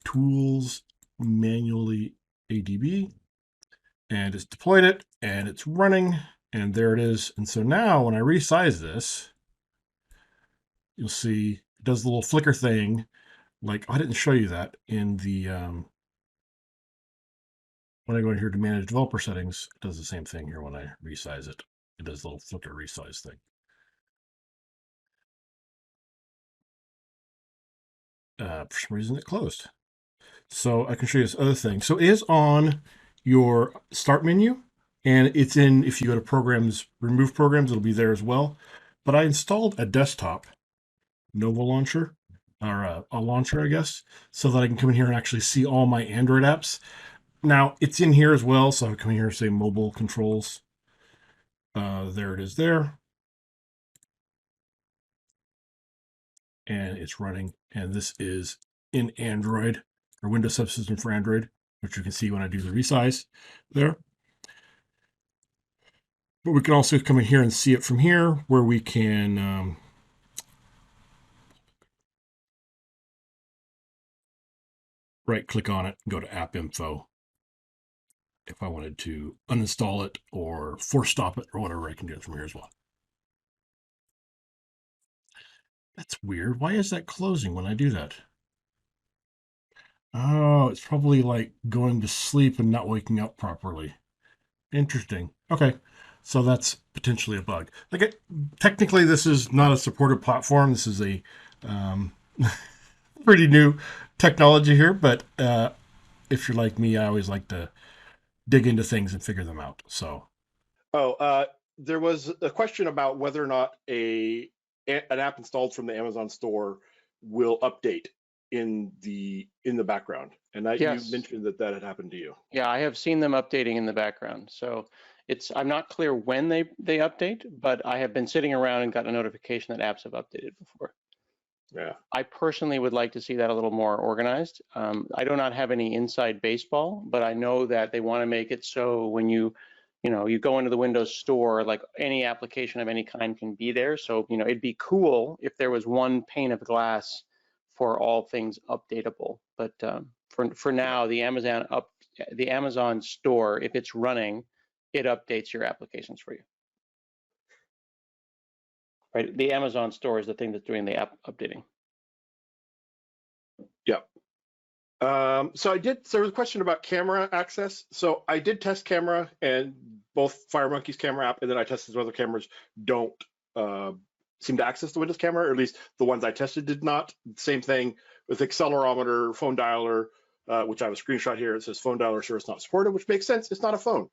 Tools, Manually ADB, and it's deployed it, and it's running, and there it is. And so now when I resize this, you'll see it does the little flicker thing. Like, I didn't show you that in the, when I go in here to manage developer settings, it does the same thing here when I resize it. It does the little flicker resize thing. For some reason it closed. So I can show you this other thing. So it is on your start menu, and it's in, if you go to programs, remove programs, it'll be there as well. But I installed a desktop Nova launcher, or a launcher, I guess, so that I can come in here and actually see all my Android apps. Now it's in here as well. So I come in here and say mobile controls. There it is there. And it's running, and this is in Android, or Windows Subsystem for Android, which you can see when I do the resize there. But we can also come in here and see it from here, where we can right click on it and go to App Info. If I wanted to uninstall it or force stop it or whatever, I can do it from here as well. That's weird. Why is that closing when I do that? Oh, it's probably like going to sleep and not waking up properly. Interesting. Okay, so that's potentially a bug. Like, technically, this is not a supported platform. This is a pretty new technology here, but if you're like me, I always like to dig into things and figure them out. So, there was a question about whether or not an app installed from the Amazon store will update in the background, and Yes. You mentioned that had happened to you. Yeah, I have seen them updating in the background. So I'm not clear when they update, but I have been sitting around and gotten a notification that apps have updated before. Yeah. I personally would like to see that a little more organized. I do not have any inside baseball, but I know that they want to make it so when you go into the Windows store, like any application of any kind can be there. So, it'd be cool if there was one pane of glass for all things updatable. But for now, the Amazon store, if it's running, it updates your applications for you. Right? The Amazon store is the thing that's doing the app updating. Yep. So there was a question about camera access. So I did test camera, and both FireMonkey's camera app and then I tested some other cameras don't seem to access the Windows camera, or at least the ones I tested did not. Same thing with accelerometer, phone dialer, which I have a screenshot here. It says phone dialer service not supported, which makes sense. It's not a phone.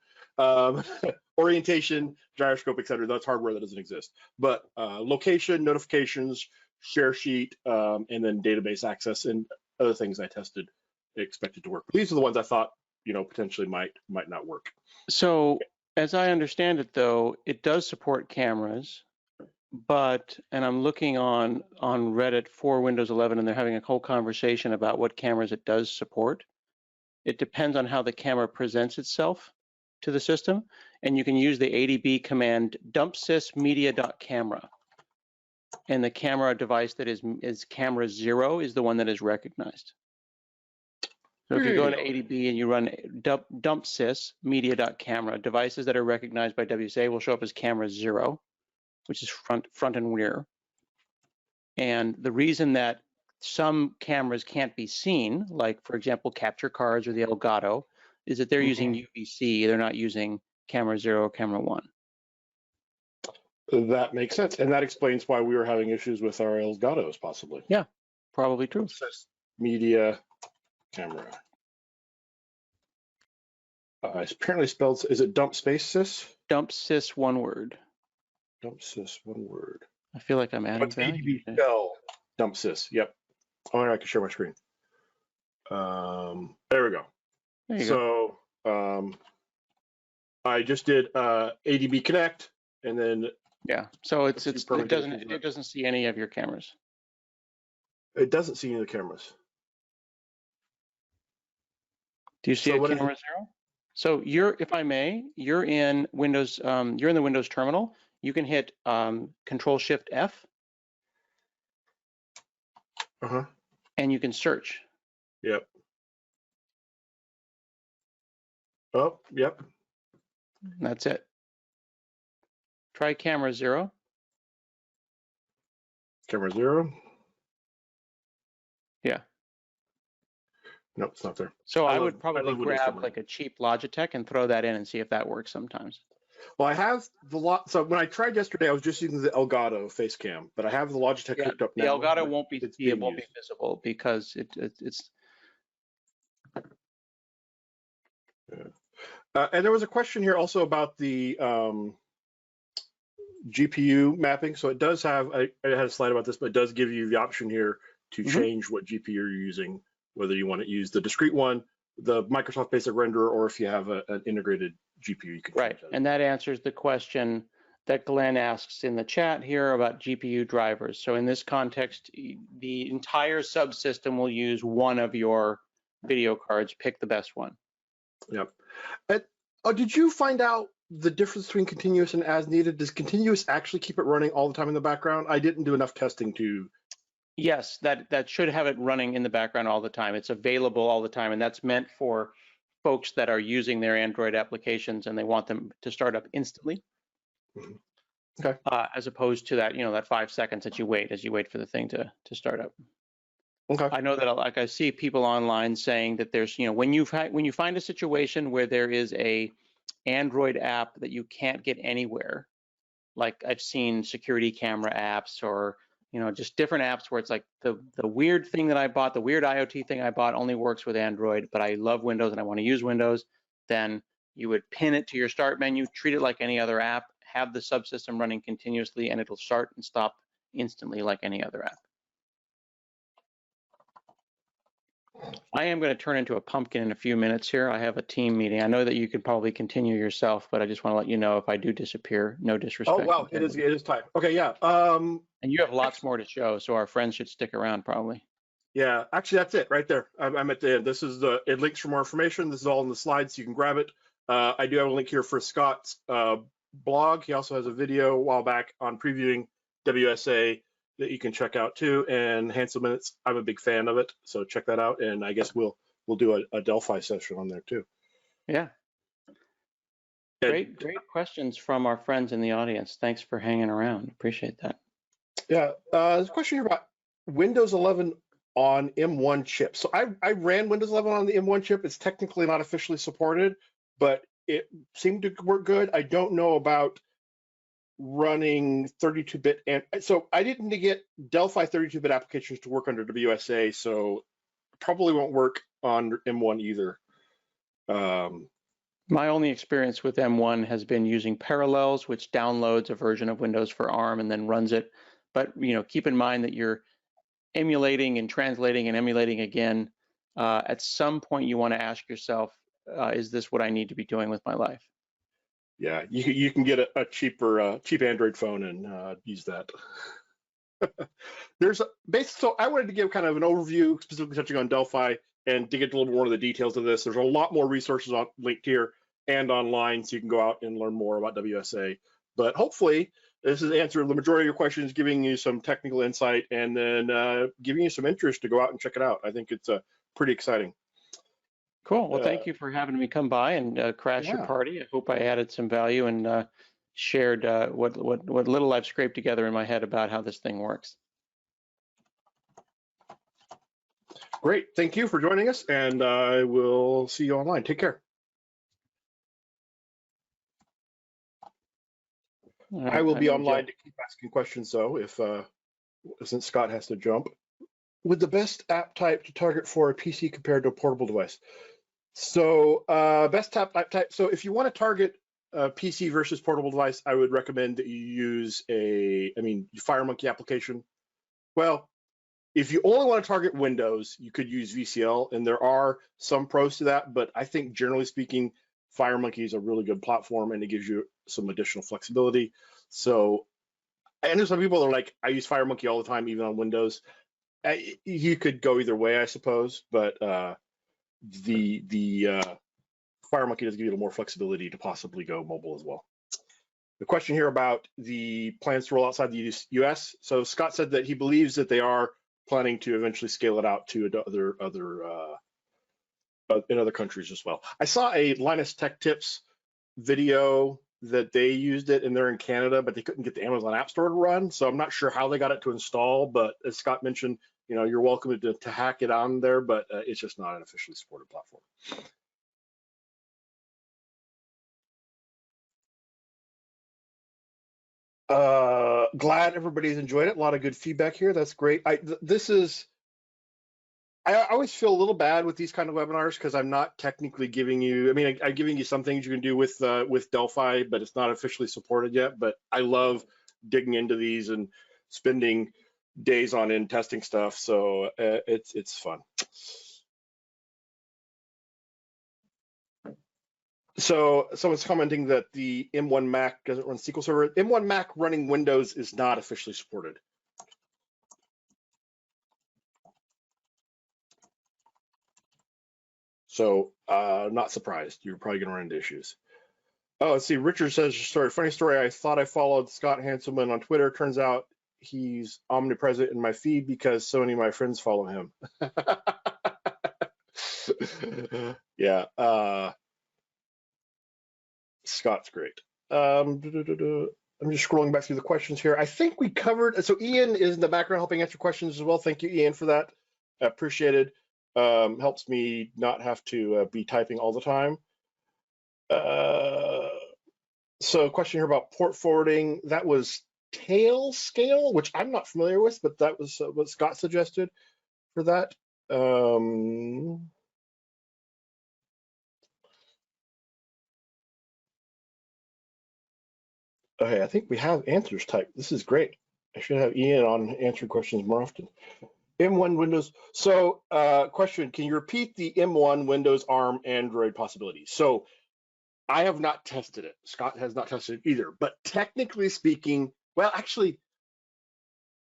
Orientation, gyroscope, etc. That's hardware that doesn't exist. But location, notifications, share sheet, and then database access and other things I tested expected to work. These are the ones I thought potentially might not work. So as I understand it, though, it does support cameras, and I'm looking on Reddit for Windows 11, and they're having a whole conversation about what cameras it does support. It depends on how the camera presents itself to the system, and you can use the ADB command dumpsysmedia.camera, and the camera device that is camera 0 is the one that is recognized. So if you go into ADB and you run dumpsysmedia.camera, devices that are recognized by WSA will show up as camera 0, which is front and rear. And the reason that some cameras can't be seen, like for example, capture cards or the Elgato, is that they're using UVC. They're not using camera 0 or camera 1. That makes sense, and that explains why we were having issues with our Elgatos, possibly. Yeah, probably true. Media camera. It's apparently spelled. Is it dump space sys? Dump sys, one word. Dump sys, one word. I feel like I'm adding value. Spell dump sys. Yep. Oh, I can share my screen. There we go. There you go. I just did ADB connect, and then So it doesn't see any of your cameras. It doesn't see any of the cameras. Do you see a camera 0? So if I may, you're in Windows. You're in the Windows terminal. you can hit Control-Shift-F, and you can search. Yep. Oh, yep. That's it. Try camera 0. Camera 0. Yeah. Nope, it's not there. So I would probably love Windows grab Subsystem. like a cheap Logitech and throw that in and see if that works sometimes. Well, I have the so when I tried yesterday, I was just using the Elgato face cam, but I have the Logitech hooked up The now. Elgato won't be being be used. visible because it's. Yeah. And there was a question here also about the GPU mapping. So it does have, I had a slide about this, but it does give you the option here to change what GPU you're using, whether you want to use the discrete one, the Microsoft Basic Renderer, or if you have an integrated GPU, you can Right, and that answers the question that Glenn asks in the chat here about GPU drivers. So in this context, the entire subsystem will use one of your video cards. Pick the best one. Yep. Did you find out the difference between continuous and as needed? Does continuous actually keep it running all the time in the background? I didn't do enough testing to. Yes, that should have it running in the background all the time. It's available all the time, and that's meant for folks that are using their Android applications and they want them to start up instantly. Okay. As opposed to that, that 5 seconds that you wait as you wait for the thing to start up. Okay. I know that, like, I see people online saying that there's, when you find a situation where there is a Android app that you can't get anywhere, like I've seen security camera apps or just different apps where it's like the weird thing that I bought, the weird IoT thing I bought only works with Android, but I love Windows and I want to use Windows, then you would pin it to your start menu, treat it like any other app, have the subsystem running continuously, and it'll start and stop instantly like any other app. I am going to turn into a pumpkin in a few minutes here. I have a team meeting. I know that you could probably continue yourself, but I just want to let you know if I do disappear, no disrespect. Oh, wow, it is time. Okay, yeah. And you have lots more to show, so our friends should stick around probably. Yeah, actually, that's it right there. I'm at the end. This is it links for more information. This is all in the slides, so you can grab it. I do have a link here for Scott's blog. He also has a video a while back on previewing WSA that you can check out too. And Hanselman, I'm a big fan of it, so check that out. And I guess we'll do a Delphi session on there too. Yeah. Great questions from our friends in the audience. Thanks for hanging around. Appreciate that. Yeah, there's a question here about Windows 11 on M1 chip. So I ran Windows 11 on the M1 chip. It's technically not officially supported, but it seemed to work good. I don't know about running 32-bit. And so I didn't get Delphi 32-bit applications to work under WSA, so probably won't work on M1 either. My only experience with M1 has been using Parallels, which downloads a version of Windows for ARM and then runs it. But keep in mind that you're emulating and translating and emulating again. At some point, you want to ask yourself, is this what I need to be doing with my life? Yeah, you can get a cheap Android phone and use that. So I wanted to give kind of an overview, specifically touching on Delphi, and to get a little more of the details of this. There's a lot more resources linked here and online, so you can go out and learn more about WSA. But hopefully, this has answered the majority of your questions, giving you some technical insight, and then giving you some interest to go out and check it out. I think it's pretty exciting. Cool. Well, thank you for having me come by and crash your party. I hope I added some value and shared what little I've scraped together in my head about how this thing works. Great. Thank you for joining us, and I will see you online. Take care. Right, I will be online to keep asking questions, though, since Scott has to jump. With the best app type to target for a PC compared to a portable device. So best app type. So if you want to target a PC versus portable device, I would recommend that you use FireMonkey application. Well, if you only want to target Windows, you could use VCL, and there are some pros to that, but I think generally speaking, FireMonkey is a really good platform and it gives you some additional flexibility. So I know some people are like, I use FireMonkey all the time, even on Windows. You could go either way, I suppose, but the FireMonkey does give you a little more flexibility to possibly go mobile as well. The question here about the plans to roll outside the US. So Scott said that he believes that they are planning to eventually scale it out to in other countries as well. I saw a Linus Tech Tips video that they used it, and they're in Canada, but they couldn't get the Amazon App Store to run. So I'm not sure how they got it to install, but as Scott mentioned, you're welcome to hack it on there, but it's just not an officially supported platform. Glad everybody's enjoyed it. A lot of good feedback here. That's great. I always feel a little bad with these kind of webinars because I'm not technically giving you, I'm giving you some things you can do with Delphi, but it's not officially supported yet. But I love digging into these and spending days on end testing stuff. So it's fun. So someone's commenting that the M1 Mac doesn't run SQL Server. M1 Mac running Windows is not officially supported. So not surprised. You're probably going to run into issues. Oh, let's see. Richard says, funny story. I thought I followed Scott Hanselman on Twitter. Turns out he's omnipresent in my feed because so many of my friends follow him. Yeah. Scott's great. I'm just scrolling back through the questions here. I think we covered, so Ian is in the background helping answer questions as well. Thank you, Ian, for that. Appreciated. Helps me not have to be typing all the time. So question here about port forwarding. That was Tailscale, which I'm not familiar with, but that was what Scott suggested for that. Okay, I think we have answers typed. This is great. I should have Ian on answering questions more often. M1 Windows. So question, can you repeat the M1 Windows ARM Android possibilities? So I have not tested it. Scott has not tested it either. But technically speaking, well, actually,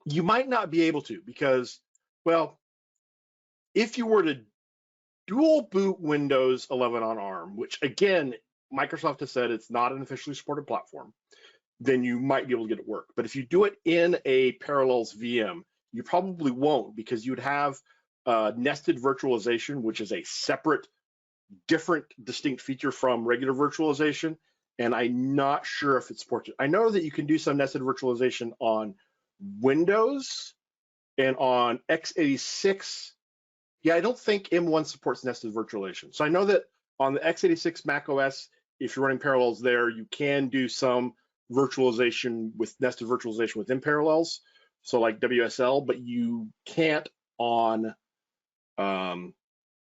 you might not be able to because, well, if you were to dual boot Windows 11 on ARM, which again, Microsoft has said it's not an officially supported platform, then you might be able to get it work. But if you do it in a Parallels VM, you probably won't because you would have nested virtualization, which is a separate, different, distinct feature from regular virtualization. And I'm not sure if it supports it. I know that you can do some nested virtualization on Windows and on x86. Yeah, I don't think M1 supports nested virtualization. So I know that on the x86 Mac OS, if you're running Parallels there, you can do some virtualization with nested virtualization within Parallels, so like WSL, but you can't on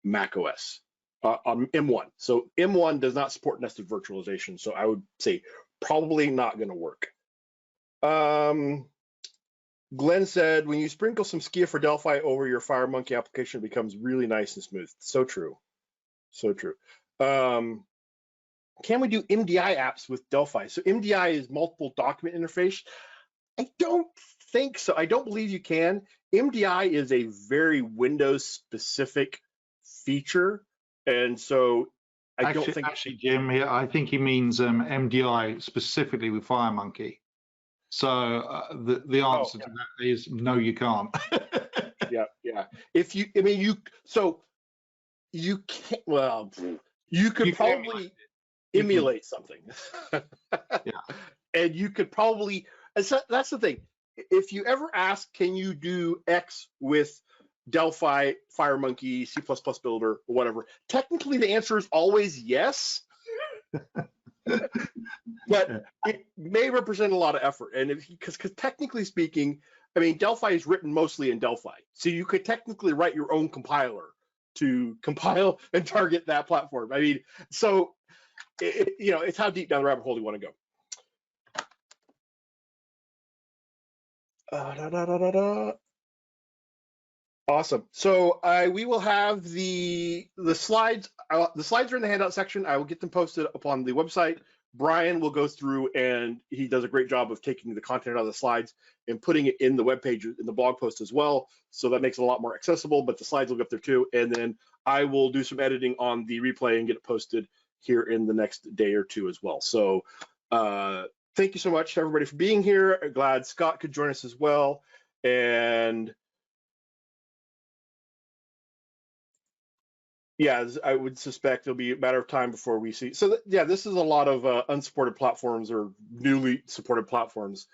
Mac OS on M1. So M1 does not support nested virtualization, so I would say probably not going to work. Glenn said, when you sprinkle some Skia for Delphi over your FireMonkey application, it becomes really nice and smooth. So true. So true. Can we do MDI apps with Delphi? So MDI is multiple document interface. I don't think so. I don't believe you can. MDI is a very Windows specific feature. And so I don't think. Actually, Jim, I think he means MDI specifically with FireMonkey. So the answer to that is no, you can't. Yeah. If you, so you can't, well, you could probably emulate something. Yeah. And you could probably, that's the thing. If you ever ask, can you do X with Delphi, FireMonkey, C++ Builder, or whatever, technically the answer is always yes. But it may represent a lot of effort. And because technically speaking, Delphi is written mostly in Delphi. So you could technically write your own compiler to compile and target that platform. So it's how deep down the rabbit hole you want to go. Awesome. So we will have the slides. The slides are in the handout section. I will get them posted upon the website. Brian will go through, and he does a great job of taking the content out of the slides and putting it in the web page, in the blog post as well. So that makes it a lot more accessible, but the slides will go up there too. And then I will do some editing on the replay and get it posted here in the next day or two as well. So thank you so much to everybody for being here. Glad Scott could join us as well. And yeah, I would suspect it'll be a matter of time before we see. So yeah, this is a lot of unsupported platforms or newly supported platforms.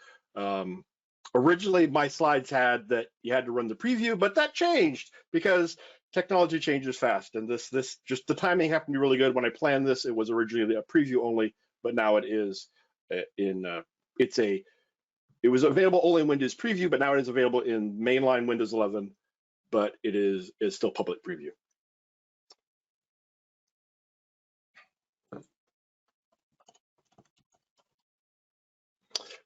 Originally, my slides had that you had to run the preview, but that changed because technology changes fast. And this just the timing happened to be really good. When I planned this, it was originally a preview only, but now it is it was available only in Windows Preview, but now it is available in mainline Windows 11, but it is still public preview.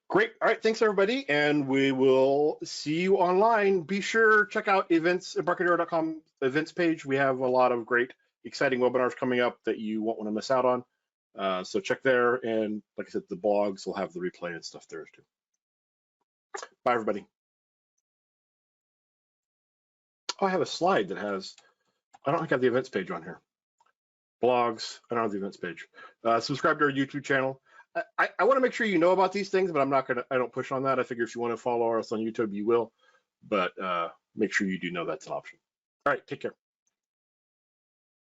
Great. All right. Thanks, everybody. And we will see you online. Be sure check out events, Embarcadero.com events page. We have a lot of great, exciting webinars coming up that you won't want to miss out on. So check there. And like I said, the blogs will have the replay and stuff there too. Bye, everybody. Oh, I have a slide that has, I don't think I have the events page on here. Blogs, I don't have the events page. Subscribe to our YouTube channel. I want to make sure you know about these things, but I don't push on that. I figure if you want to follow us on YouTube, you will, but make sure you do know that's an option. All right, take care.